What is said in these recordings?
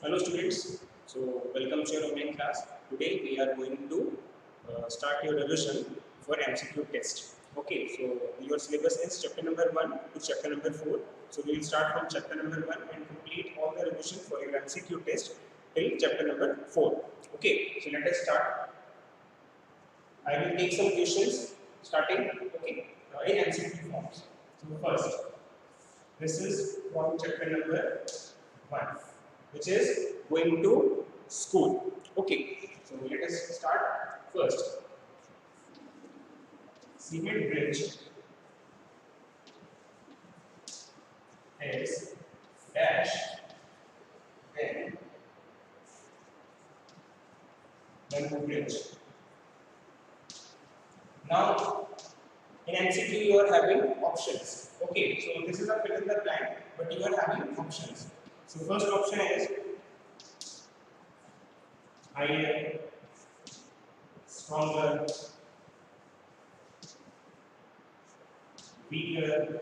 Hello students, so welcome to your online class. Today we are going to start your revision for MCQ test. Okay, so your syllabus is chapter number 1 to chapter number 4. So we will start from chapter number 1 and complete all the revision for your MCQ test till chapter number 4. Okay, so let us start. I will take some questions starting in MCQ forms. So first, this is from chapter number 1, which is going to school. Okay, so let us start first. Cement bridge is dash then bamboo bridge. Now, in MCQ you are having options. Okay, so this is a fill in the blank, but you are having options. So first option is higher, stronger, weaker,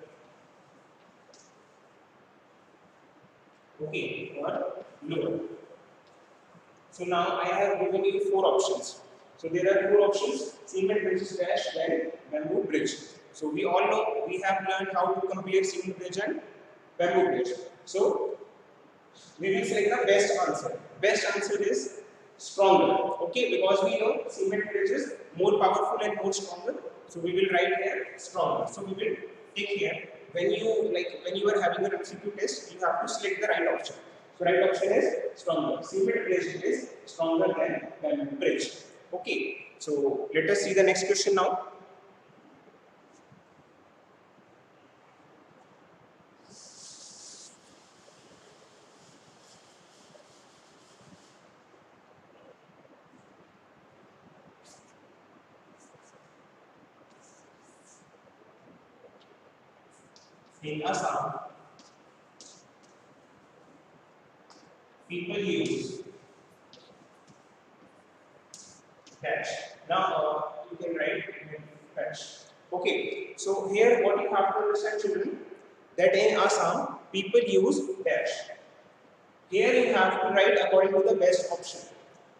okay, or lower. So now I have given you 4 options. So there are 4 options: cement bridge dash then bamboo bridge. So we all know, we have learned how to compare cement bridge and bamboo bridge. So we will select the best answer. Best answer is stronger. Okay, because we know cement bridge is more powerful and more stronger. So we will write here stronger. So we will take here, when you are having an MCQ test, you have to select the right option. So right option is stronger. Cement bridge is stronger than bamboo bridge. Okay. So let us see the next question now. In Assam, people use dash. Now you can write dash. Okay, so here what you have to understand, children, that in Assam people use dash. Here you have to write according to the best option.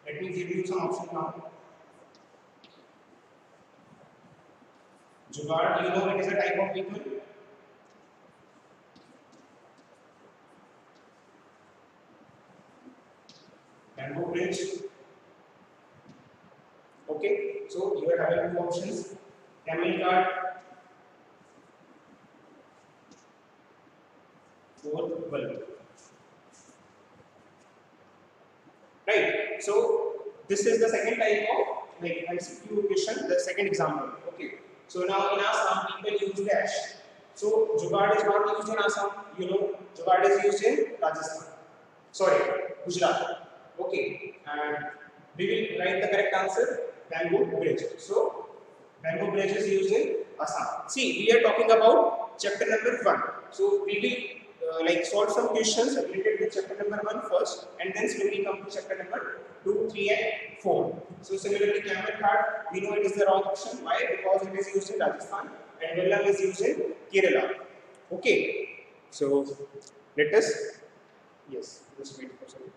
Let me give you some option now. Jugaad, you know it is a type of vehicle. Bamboo bridge. Okay, so you are having 2 options: camel cart or bulb. Right. So this is the second type of MCQ question, the second example. Okay. So now in Assam people use dash. So jugaad is not used in Assam. You know, jugaad is used in Rajasthan. Sorry, Gujarat. Okay. And we will write the correct answer: bamboo bridge. So bamboo bridge is used in Assam. See, we are talking about chapter number 1. So we will solve some questions related with chapter number 1 first, and then slowly come to chapter number 2, 3 and 4. So similarly, camel cart, we know it is the wrong option. Why? Because it is used in Rajasthan and Vellam is used in Kerala. Okay. So let us, yes, just wait for a second.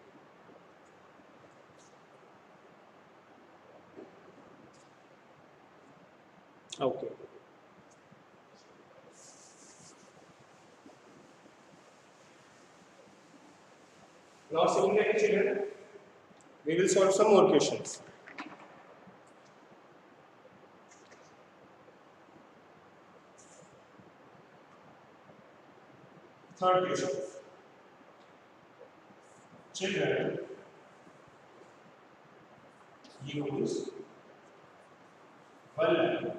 Okay. Now similarly, children, we will solve some more questions. Third question. Children use bulb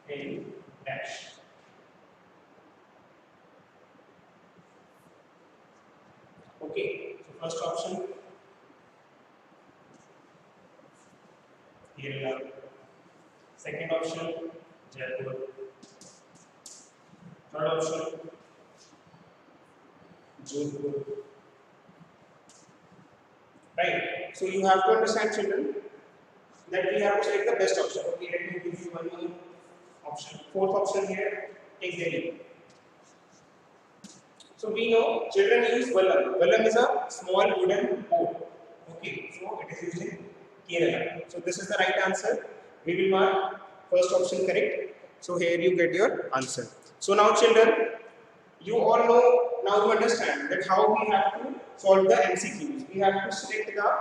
in dash. Okay, so first option Kerala, second option Jaipur, third option Jodhpur. Right. So you have to understand, children, that we have to select the best option. Okay, let me give you one more option. Fourth option here, take Delhi. So we know children use vallam. Vallam is a small wooden boat. Okay, so it is used in Kerala. So this is the right answer. We will mark first option correct. So here you get your answer. So now children, you all know, now you understand that how we have to solve the MCQs. We have to select the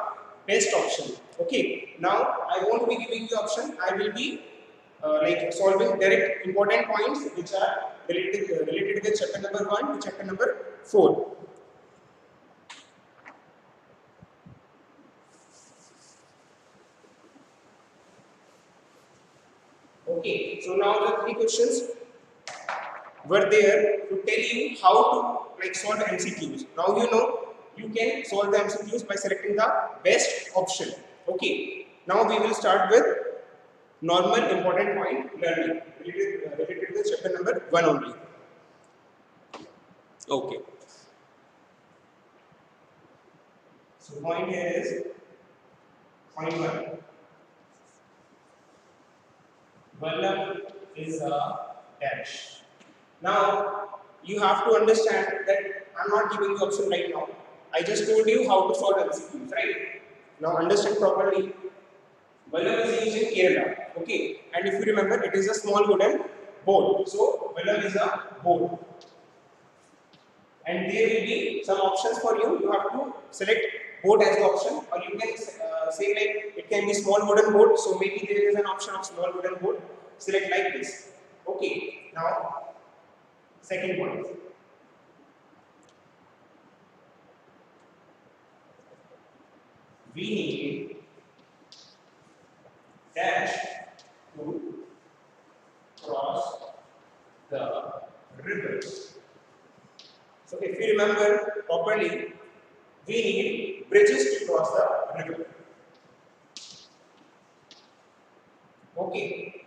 best option. Okay, now I won't be giving you option. I will be like solving direct important points which are related with chapter number 1 to chapter number 4. Okay, so now the three questions were there to tell you how to like solve MCQs. Now you know you can solve the MCQs by selecting the best option. Okay, now we will start with normal important point learning related with chapter number 1 only. Okay. So point here is point 1. Vallam is a dash. Now you have to understand that I'm not giving you option right now. I just told you how to solve MCQs, right? Now understand properly. Vallam is used in Kerala. Okay, and if you remember, it is a small wooden boat. So vallam is a boat. And there will be some options for you. You have to select boat as the option, or you can say like it can be small wooden boat. So maybe there is an option of small wooden boat. Select like this. Okay. Now, second point. We need dash to cross the river. So if you remember properly, we need bridges to cross the river. Okay.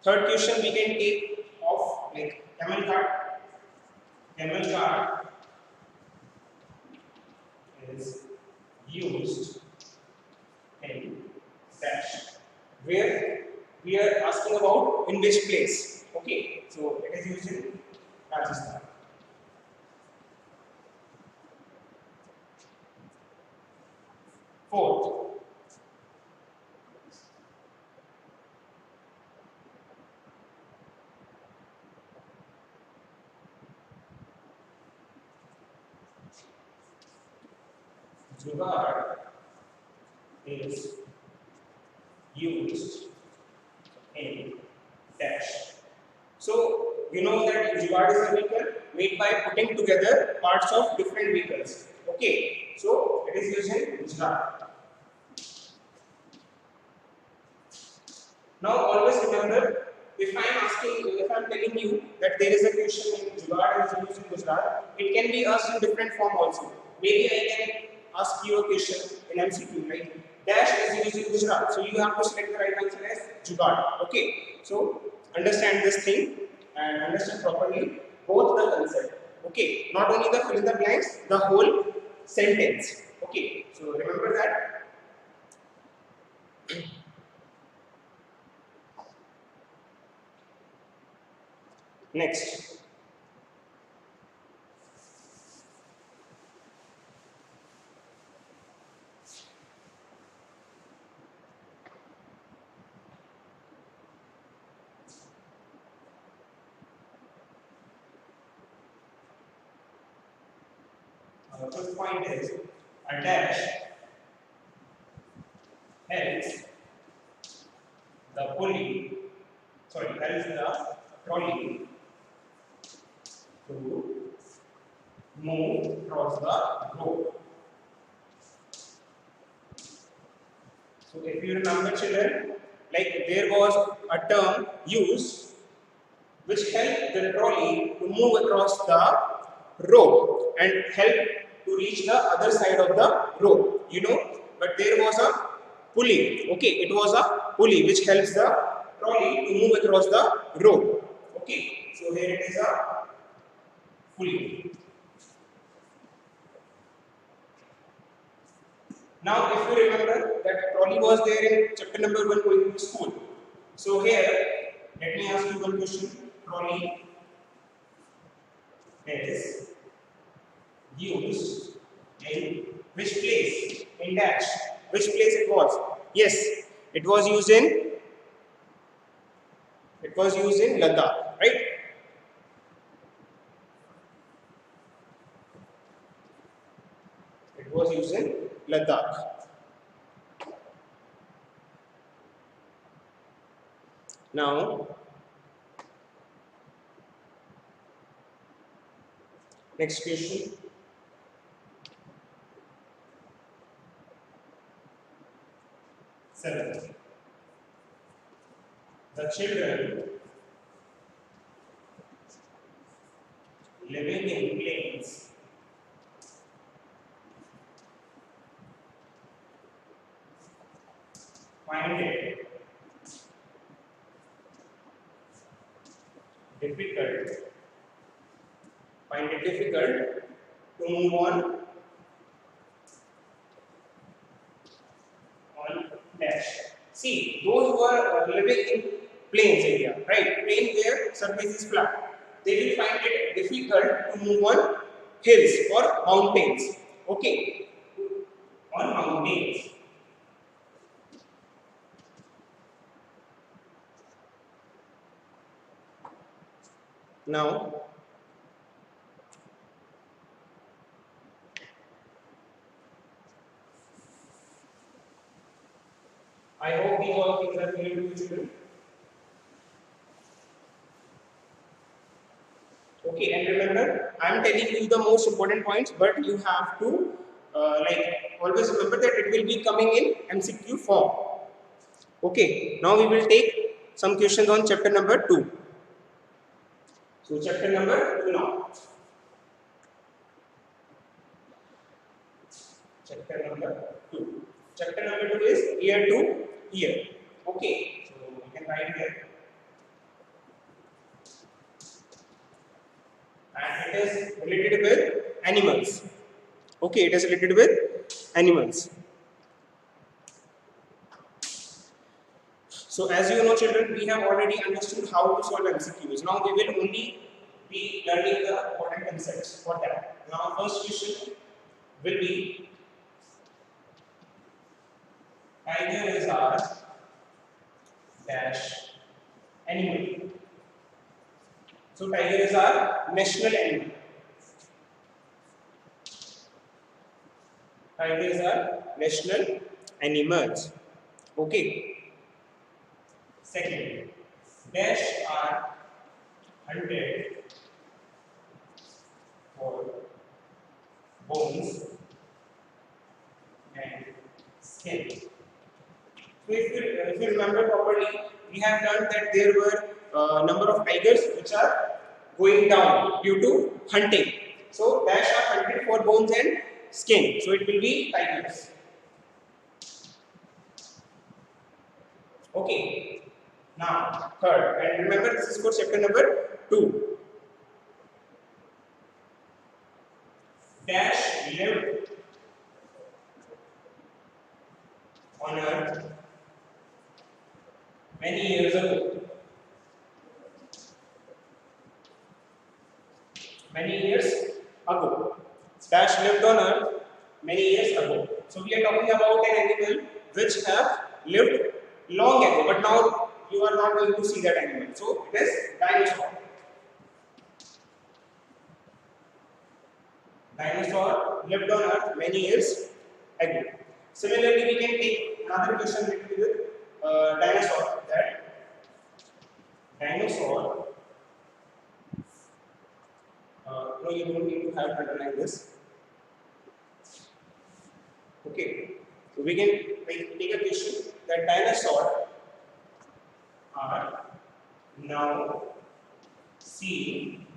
Third question we can take of like camel cart. Camel cart is used in dash. Where we are asking about in which place. Okay, so it is used in Rajasthan. Fourth, jugaad is used in dash. So you know that jugaad is a vehicle made by putting together parts of different vehicles. Okay, so it is used in Gujarat. Now always remember, if I am telling you that there is a question in jugaad is used in Gujarat, it can be asked in different form also. Maybe I can ask you a question in MCQ, right? Dash is used in Gujarat, so you have to select the right answer as jugaad. Okay, so understand this thing and understand properly both the concept. Okay, not only the fill in the blanks, the whole sentence. Okay, so remember that. Next. First point is a dash helps the trolley to move across the road. So if you remember children, like there was a term used which helped the trolley to move across the road and help to reach the other side of the road, you know, but there was a pulley. Okay, it was a pulley which helps the trolley to move across the road. Okay, so here it is a pulley. Now if you remember that trolley was there in chapter number 1 going to school. So here let me ask you one question. Trolley is used in which place? In dash. Which place it was? Yes, it was used in Ladakh, right? It was used in Ladakh. Now, next question. 7. The children living in plains find it difficult to move on dash. See, those who are living in plains area, right? Plain where surface is flat, they will find it difficult to move on hills or mountains. Okay, on mountains. Now, I hope these all things are clear to you children. Okay, and remember, I am telling you the most important points, but you have to always remember that it will be coming in MCQ form. Okay, now we will take some questions on chapter number 2. So chapter number 2 now. Chapter number 2. Chapter number 2 is year to year. Okay, so we can write here. And it is related with animals. Okay, it is related with animals. So as you know children, we have already understood how to solve MCQs. Now we will only be learning the important concepts for that. Now first question will be, tiger is our dash animal. So tiger is our national animal. Tiger is our national animals. Okay. Second, dash are hunted for bones and skin. So if you remember properly, we have learned that there were a number of tigers which are going down due to hunting. So dash are hunted for bones and skin. So it will be tigers. Okay. Now third, and remember this is for chapter number 2. Dash lived on earth many years ago. Many years ago. Dash lived on earth many years ago. So we are talking about an animal which have lived long ago, but now you are not going to see that animal. So it is dinosaur. Dinosaur lived on earth many years ago. Similarly, we can take another question related with dinosaur. That dinosaur. No, you don't need to have underline this. Okay, so we can take a question that dinosaurs are now seen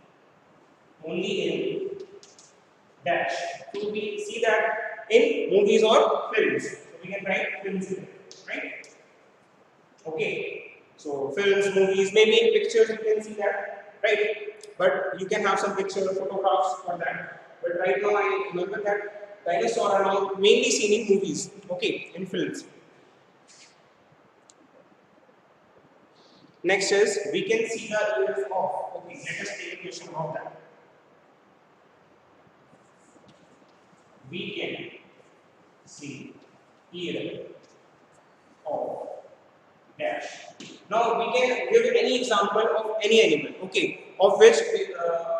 only in dash. So we see that in movies or films. So we can write films in it, right? Okay, so films, movies, maybe in pictures you can see that, right? But you can have some pictures or photographs for that. But right now I remember that dinosaurs are now mainly seen in movies, okay, in films. Next is, we can see the ears of. Okay, let us take a question about that. we can see ear of dash. Now we can give any example of any animal, okay, of which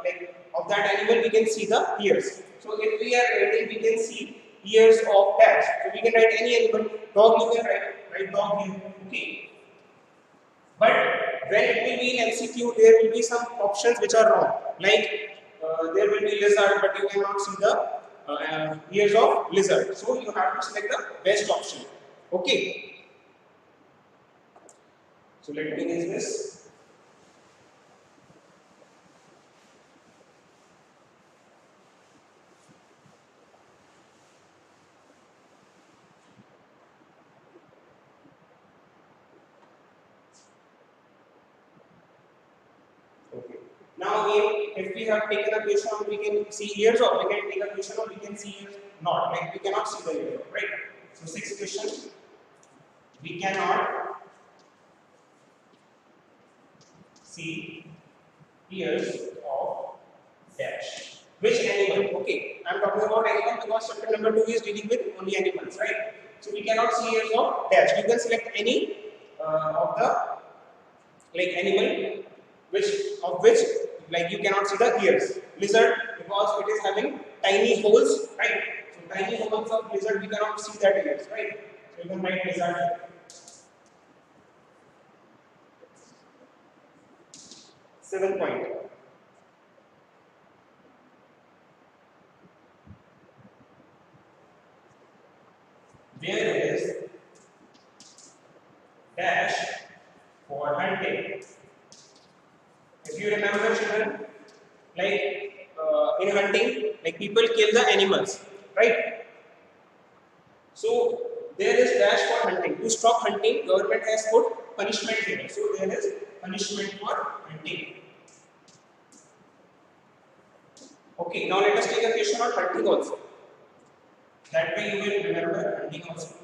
like of that animal we can see the ears. So if we are writing, we can see ears of dash. So we can write any animal. Dog, you can write dog here, okay. But when it will be in MCQ, there will be some options which are wrong. Like there will be lizard, but you cannot see the ears of lizard. So you have to select the best option. Okay. So let me erase this. Okay. Now again, if we have taken a question, we can see ears of. We can take a question, or we can see ears not. Like we cannot see the ears, right? So sixth question, we cannot see ears of dash. Which animal? Okay, I am talking about animal because chapter number 2 is dealing with only animals, right? So we cannot see ears of dash. You can select any of the like animal which like you cannot see the ears. Lizard, because it is having tiny holes, right? So tiny holes of lizard, we cannot see that ears, right? So you can write lizard here. 7 point. There is dash for hunting. If you remember, children, like in hunting, like people kill the animals, right? So there is dash for hunting. To stop hunting, government has put punishment here. So there is punishment for hunting. Okay, now let us take a question on hunting also. That way you will remember hunting also.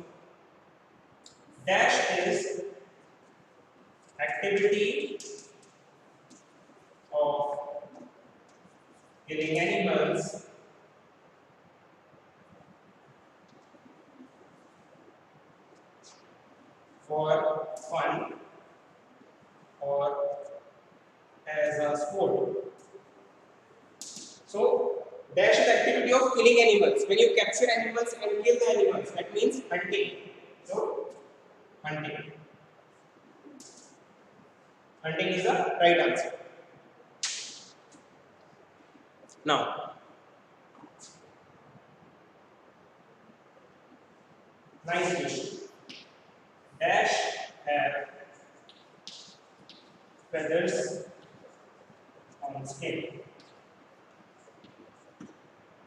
Dash is activity of killing animals for fun or as a sport. So dash is activity of killing animals. When you capture animals and kill the animals, that means hunting. So hunting. Hunting is the right answer. Now, nice question. Dash have feathers on skin.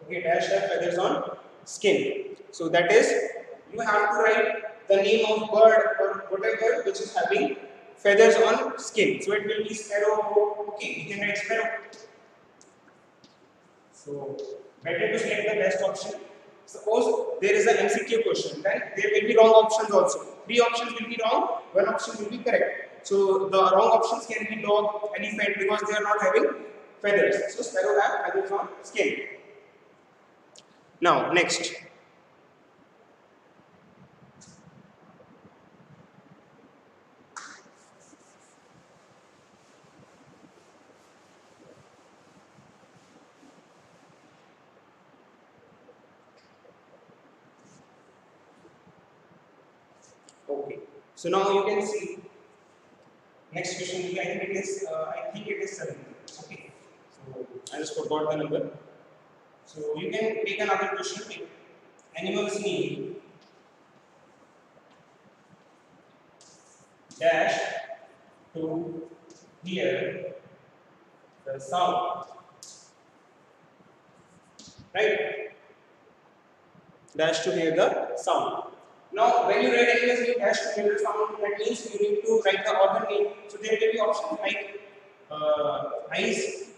Okay, dash have feathers on skin. So that is, you have to write the name of bird or whatever which is having feathers on skin. So it will be sparrow. Okay, you can write sparrow. So better to select the best option. Suppose there is an MCQ question, then there will be wrong options also. 3 options will be wrong, 1 option will be correct. So the wrong options can be dog, elephant, because they are not having feathers. So sparrow have feathers on skin. Now next. Okay. So now you can see next question. I think it is 7. Okay. So I just forgot the number. So you can take another question. Animals need dash to hear the sound. Right? Dash to hear the sound. Now, when you write animals need dash to hear the sound, that means you need to write the organ name. So there will be options like eyes,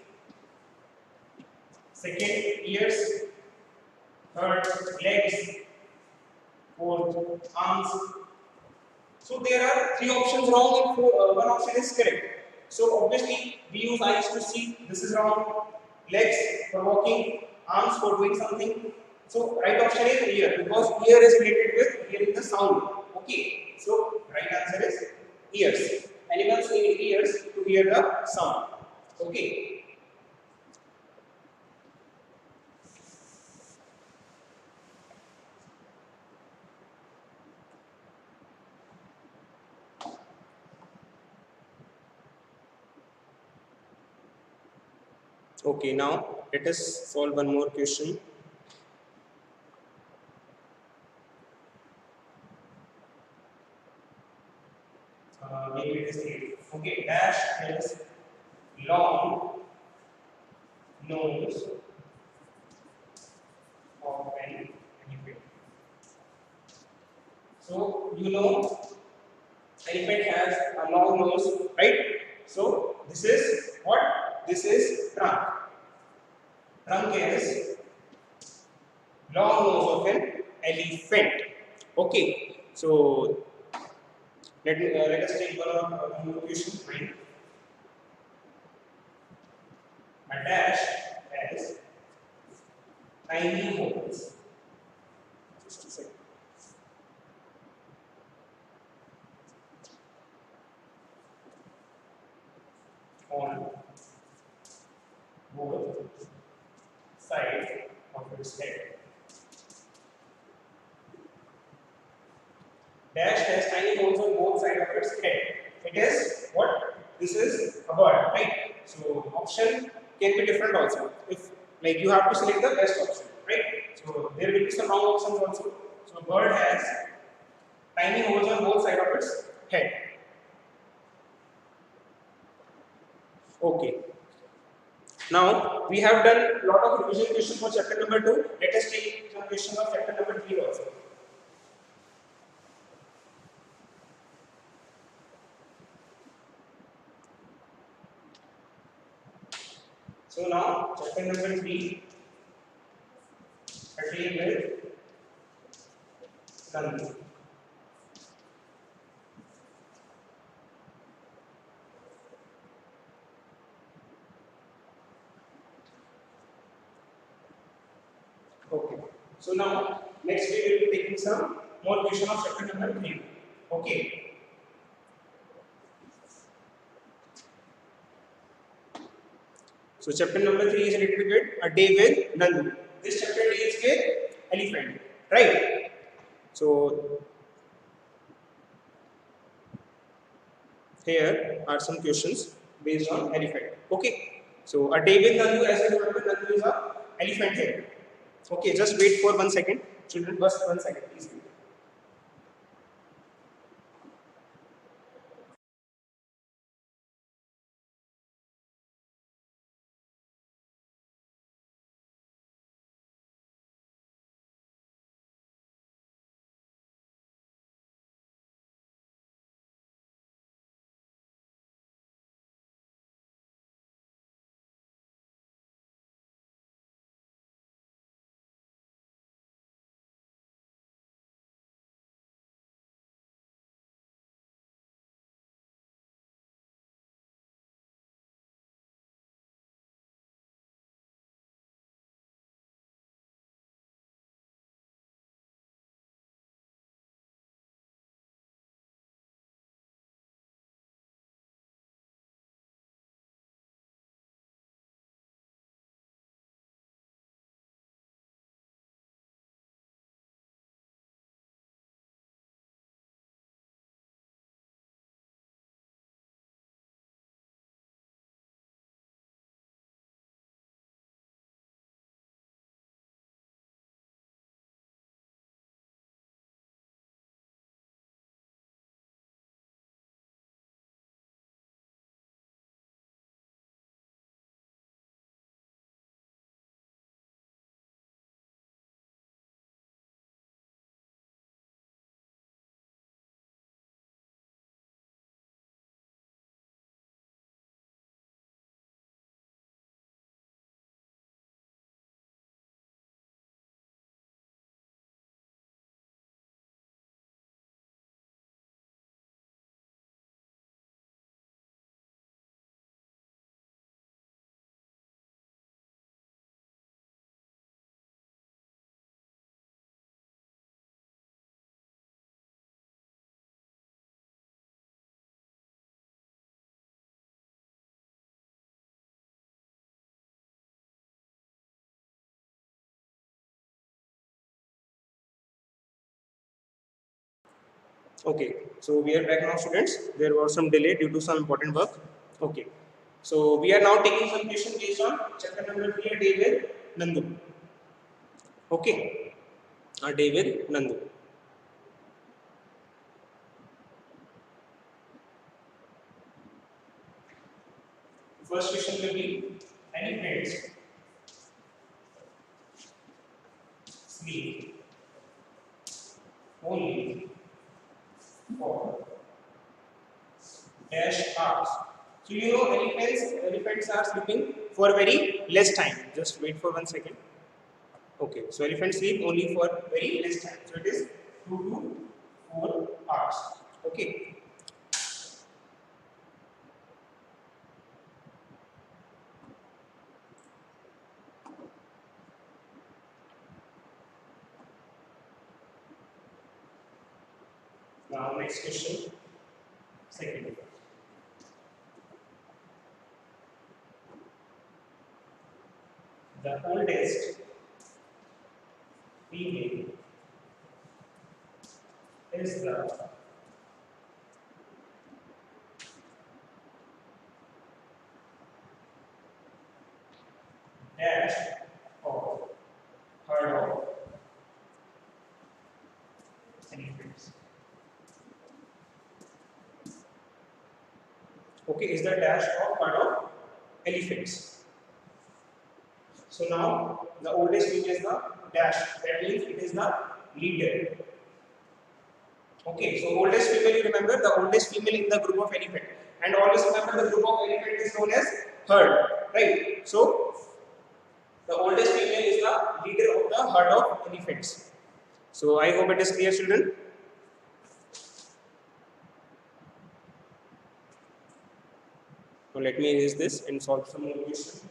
second ears, third legs, fourth arms. So there are 3 options wrong and 1 option is correct. So obviously we use eyes to see. This is wrong. Legs for walking, arms for doing something, So right option is ear because ear is related with hearing the sound. Okay. So right answer is ears. Animals need ears to hear the sound. Okay. Okay. Now let us solve one more question. Maybe it is 8. Okay. Dash is long nose of an elephant. So you know elephant has a long nose, right? So this is what? This is trunk. Trunk is long nose of an elephant. Okay. So let us take one more question. Right? A dash has tiny holes. Just a second. On both sides of its head. Dash has tiny holes on both sides of its head. It is what? This is a bird, right? So option can be different also. If like you have to select the best option, right? So there will be some wrong options also. So bird has tiny holes on both sides of its head. Okay. Now we have done a lot of revision questions for chapter number 2. Let us take some questions of chapter number 3 also. So now chapter number 3, again with Nandi. Okay. So now next we will be taking some more question of chapter number 3. Okay. So chapter number 3 is related with a day with Nandu. This chapter deals with elephant, right? So here are some questions based on elephant. Okay. So a day with Nandu, as you remember, Nandu is a elephant here. Okay, just wait for 1 second. Children, just 1 second, please. Okay, so we are back now, students. There was some delay due to some important work. Okay, so we are now taking some question based on chapter number 3, a day with Nandu. Okay, a day with Nandu. First question will be, any friends sleep only for dash hours. So you know elephants are sleeping for very less time. Just wait for 1 second. Okay, so elephants sleep only for very less time. So it is 2 to 4 hours. Okay. Now next question. Second. The oldest female is the dash of herd of elephants. Okay, is the dash of herd of elephants. So now the oldest female is the dash. That means it is the leader. Okay, so oldest female, you remember the oldest female in the group of elephant, and always remember the group of elephant is known as herd, right? So the oldest female is the leader of the herd of elephants. So I hope it is clear, children. So let me erase this and solve some more questions.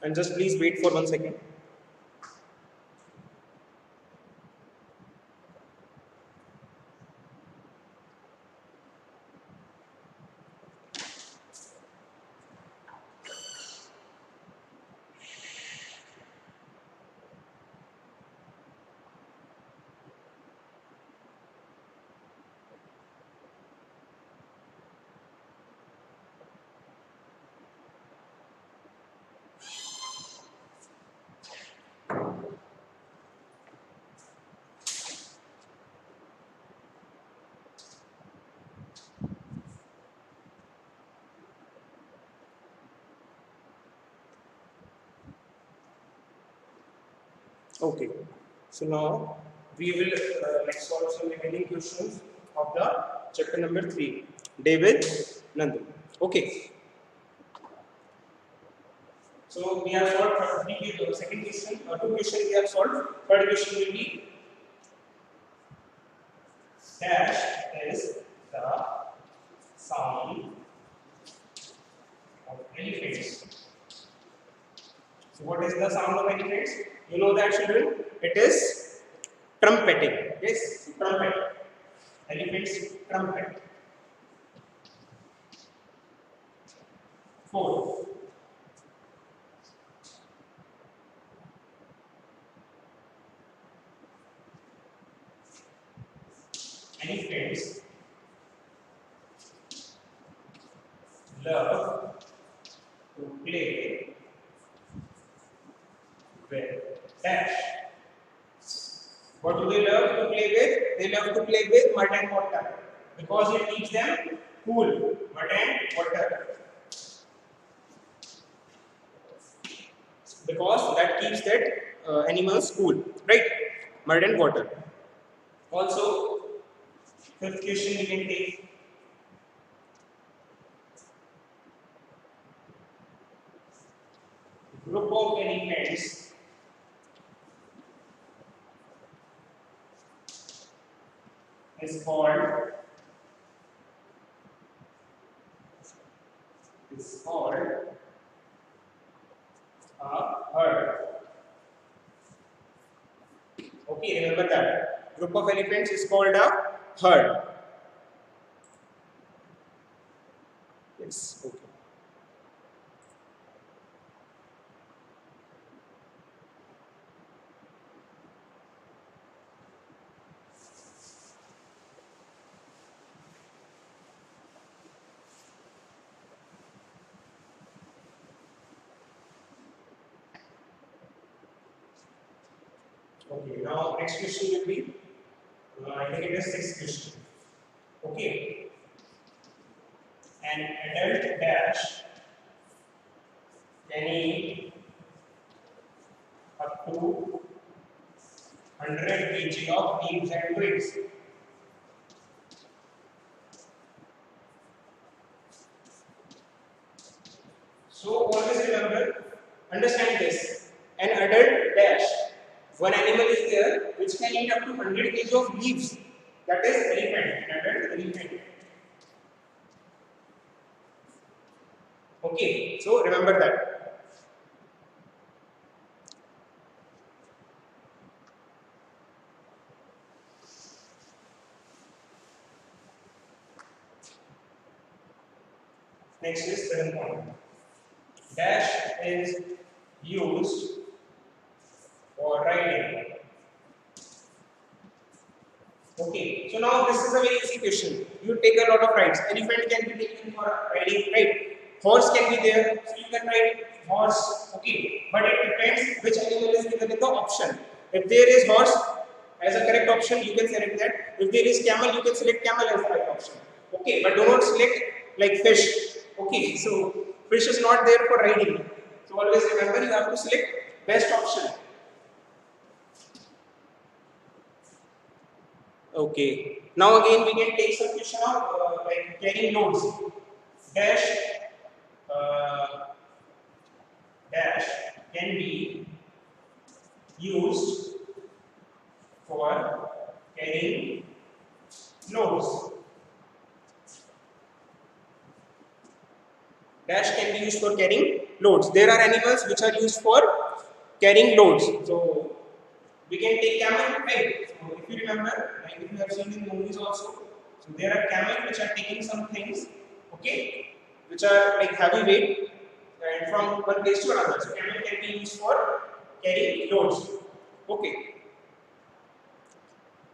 And just please wait for 1 second. Okay, so now we will solve some remaining questions of the chapter number 3, David Nandu. Okay, so we have solved second question, two questions we have solved. Third question will be dash is the sound of elephants. So what is the sound of elephants? You know that, children? It is trumpeting. Yes, trumpet. Elephants trumpet. 4. Elephants love to play with dash. What do they love to play with? They love to play with mud and water because it keeps them cool. Mud and water. Because that keeps that animals cool, right? Mud and water. Also, fifth question we can take. Group of elephants is called a herd. Okay, remember that. Group of elephants is called a herd. Yes, okay. Okay, now next question will be, I think it is sixth question. Okay, an adult dash can eat up to 100 kg of leaves and twigs. So always remember, understand this. An adult dash, one animal is there which can eat up to 100 kg of leaves. That is elephant, an adult elephant. Okay, so remember that. Next is 7 point. Dash is used for riding. Okay, so now this is a very easy question. You take a lot of rides. Elephant can be taken for riding, right? Horse can be there, so you can ride horse. Okay, but it depends which animal is given in the option. If there is horse as a correct option, you can select that. If there is camel, you can select camel as the right option. Okay, but do not select like fish. Okay, so fish is not there for riding. So always remember you have to select best option. Okay. Now again we can take some question of like carrying loads. Dash uh, dash can be used for carrying loads. Dash can be used for carrying loads. There are animals which are used for carrying loads. So we can take camel, right? So if you remember, like if you have seen in movies also, so there are camel which are taking some things, okay, which are like heavy weight and from one place to another. So camel can be used for carrying loads. Okay.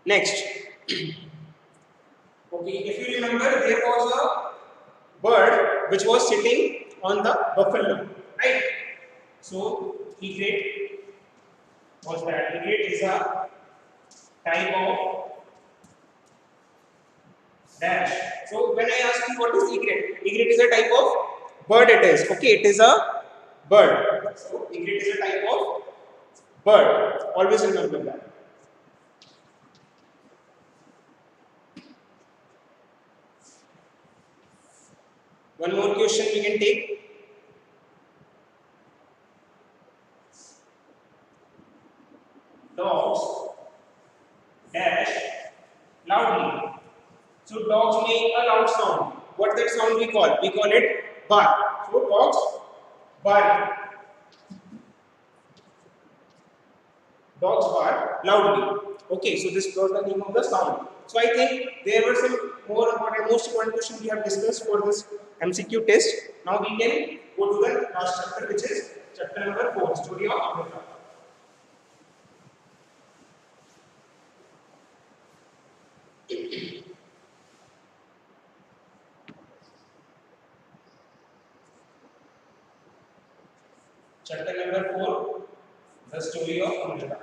Next. Okay, if you remember, there was a bird which was sitting on the buffalo, right? So egret was that. Egret is a type of dash. So when I ask you what is egret, egret is a type of bird. It is okay. It is a bird. So egret is a type of bird. Always remember that. One more question we can take. Dogs dash loudly. So dogs make a loud sound. What that sound we call? We call it bark. So dogs bark. Dogs bark loudly. Okay, so this was the name of the sound. So I think there were some more important, most important questions we have discussed for this MCQ test. Now we can go to the last chapter, which is chapter number 4, Story of Amrita. Chapter number 4, the story of Amrita.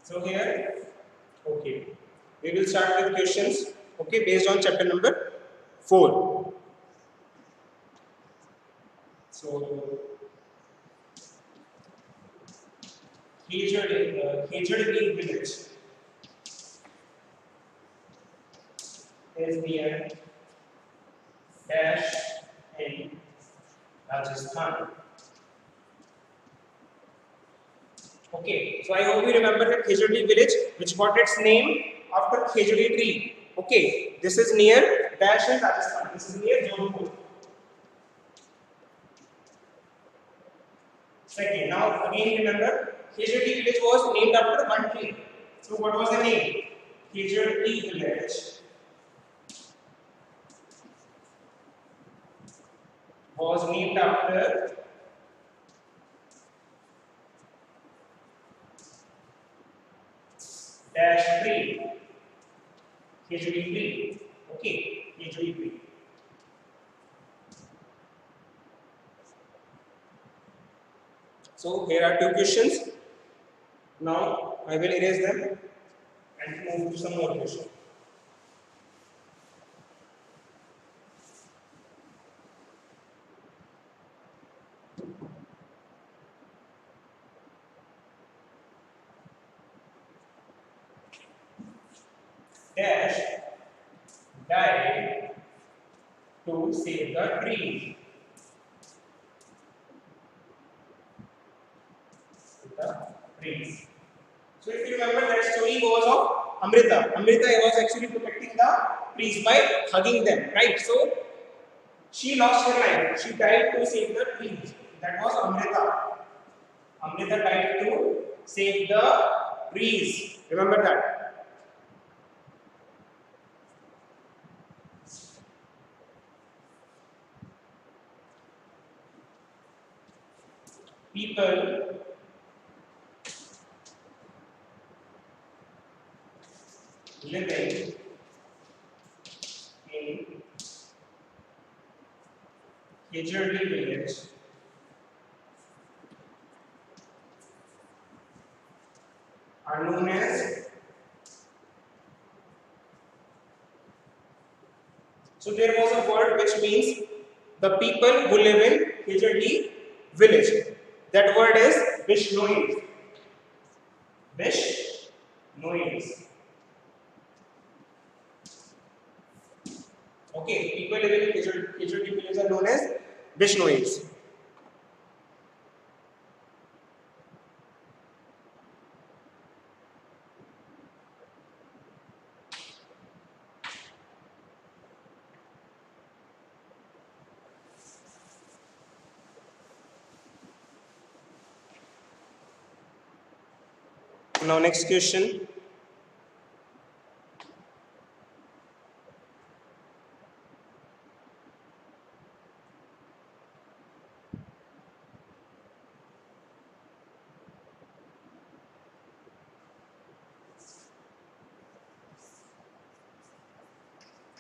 So here, okay, we will start with questions, okay, based on chapter number 4. So, Khejadi village is near Dash in Rajasthan. Okay, so I hope you remember that Khejadi village, which got its name after Khejadi tree. Okay, this is near Dash in Rajasthan. This is near Jodhpur. Second, now again remember, Khejadi village was named after one tree. So what was the name? Khejadi village was named after Dash tree. Khejadi tree. Okay. So here are two questions. Now I will erase them and move to some more questions. Dash died to save the trees. So if you remember, that story was of Amrita. Amrita was actually protecting the trees by hugging them, right? So she lost her life. She died to save the trees. That was Amrita. Amrita died to save the trees. Remember that. People living in Kejurdi village are known as. So there was a word which means the people who live in Kejurdi village. That word is Bishnois. Bishnois. Okay, people living in Kejurdi village are known as Bishnois. Now next question.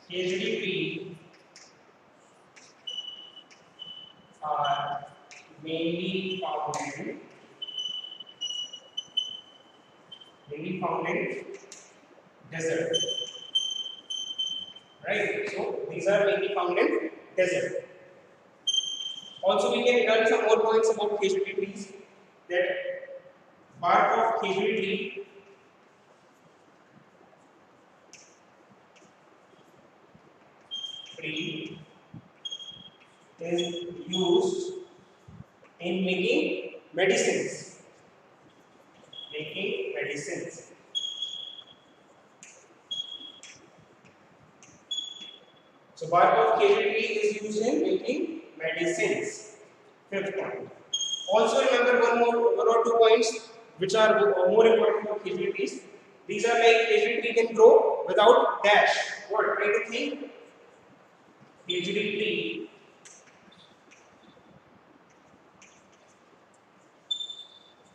KGDP are mainly found in desert, right? So these are mainly found in desert. Also, we can learn some more points about khejuri trees. That bark of khejuri tree is used in making medicines. Making medicines. So bark of khejuri tree is used in making medicines. Fifth point. Also remember one or two points which are more important for khejuri trees. These are like khejuri tree can grow without dash. What? Try to think. Khejuri tree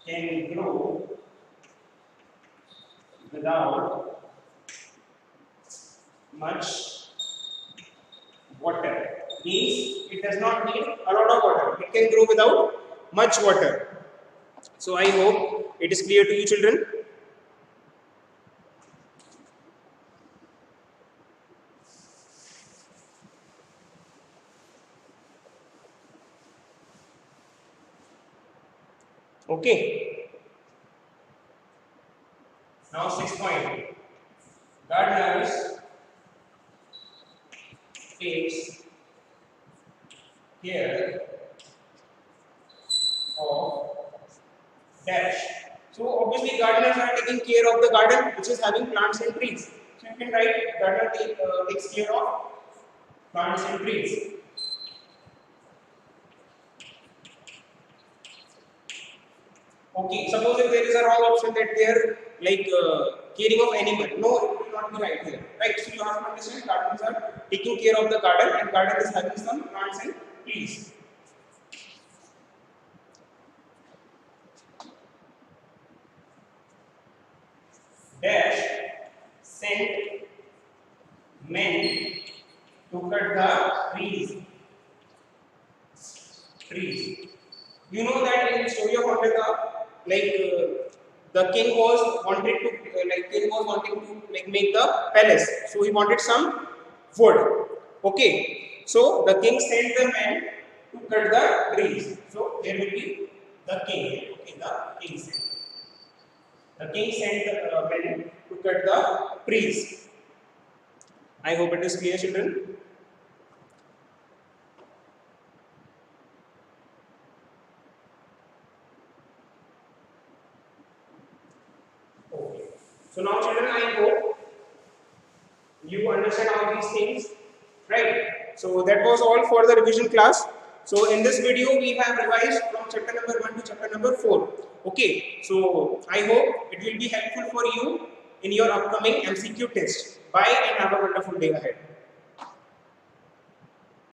can grow without much water. Means it does not need a lot of water. It can grow without much water. So I hope it is clear to you, children. Okay. Now 6 point. Gardeners takes care of dash. So obviously gardeners are taking care of the garden which is having plants and trees. So you can write gardener takes care of plants and trees. Okay, suppose if there is a wrong option that they are like caring of animal. No, it will not be right here. Right, so you have to understand gardeners are taking care of the garden and garden is having some plants and trees. Dash sent men to cut the trees. You know that in story of Andhika, the king was wanted to like make the palace. So he wanted some wood. Okay. So the king sent the man to cut the trees. So there will be the king. Okay, the king sent. The king sent the man to cut the trees. I hope it is clear, children. Okay. So now, children, I hope you understand all these things, right? So that was all for the revision class. So in this video, we have revised from chapter number 1 to chapter number 4. Okay. So I hope it will be helpful for you in your upcoming MCQ test. Bye and have a wonderful day ahead.